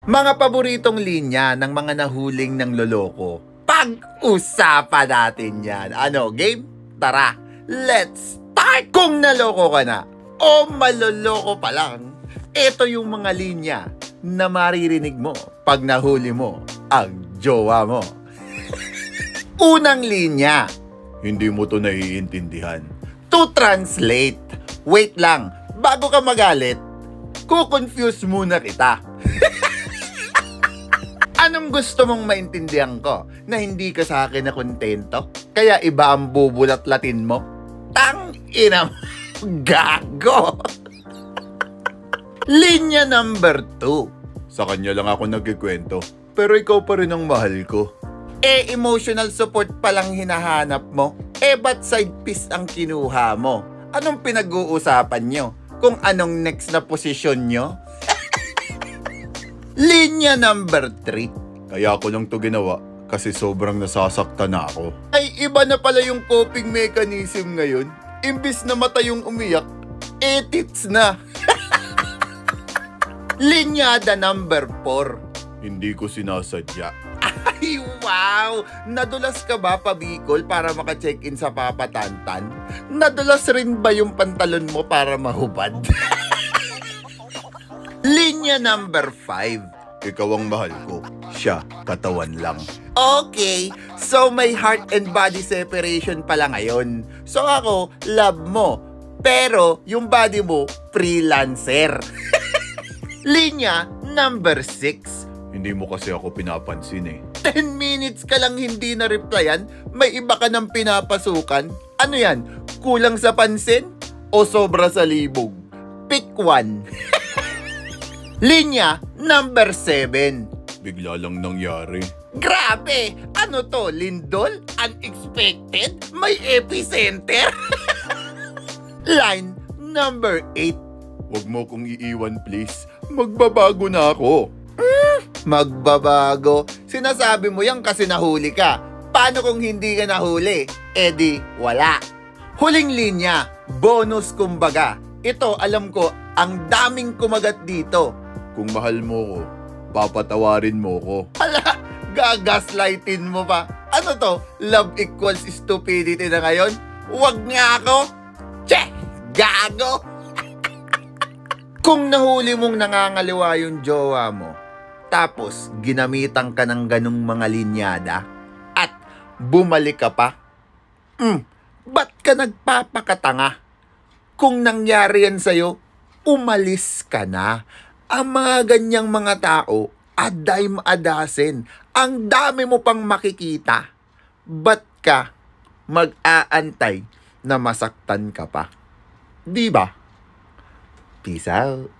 Mga paboritong linya ng mga nahuling ng loloko. Pag-usapan natin yan. Ano, game? Tara, let's start! Kung naloko ka na o maloloko pa lang, ito yung mga linya na maririnig mo pag nahuli mo ang jowa mo. Unang linya, hindi mo to naiintindihan. To translate, wait lang, bago ka magalit, kukonfuse muna kita. Anong gusto mong maintindihan ko? Na hindi ka sa akin na kontento? Kaya iba ang bubulat-latin mo? Tangina mo, gago! Linya number 2. Sa kanya lang ako nagkikwento, pero ikaw pa rin ang mahal ko. Emotional support palang hinahanap mo? Ba't side piece ang kinuha mo? Anong pinag-uusapan nyo? Kung anong next na posisyon nyo? Linya number 3. Kaya ako lang to ginawa kasi sobrang nasasaktan na ako. Ay, iba na pala yung coping mechanism ngayon. Imbis na mata yung umiyak, tits na. Linyada number 4. Hindi ko sinasadya. Ay, wow! Nadulas ka ba pa Bicol para maka-check-in sa Papa Tantan? Nadulas rin ba yung pantalon mo para mahubad? Linya number 5. Ikaw ang mahal ko. Siya, katawan lang. Okay, so may heart and body separation pala ngayon. So ako, love mo. Pero yung body mo, freelancer. Linya number 6. Hindi mo kasi ako pinapansin eh. 10 minutes ka lang hindi na-replyan, may iba ka nang pinapasukan. Ano yan? Kulang sa pansin? O sobra sa libog? Pick one. Linya number 7. Bigla lang nangyari. Grabe! Ano to? Lindol? Unexpected? May epicenter? Line number 8. Huwag mo kong iiwan please. Magbabago na ako. Magbabago? Sinasabi mo yan kasi nahuli ka. Paano kung hindi ka nahuli? Di wala. Huling linya, bonus kumbaga. Ito alam ko, ang daming kumagat dito. Kung mahal mo ko, papatawarin mo ko. Hala, gagaslightin mo pa. Ano to? Love equals stupidity na ngayon? Huwag nga ako. Che! Gago! Kung nahuli mong nangangaliwa yung jowa mo, tapos ginamitan ka ng ganung mga linyada, at bumalik ka pa, ba't ka nagpapakatanga? Kung nangyari yan sa'yo, umalis ka na. Ang mga ganyang mga tao, a dime a dozen. Ang dami mo pang makikita. Ba't ka mag-aantay na masaktan ka pa? Di ba? Peace out.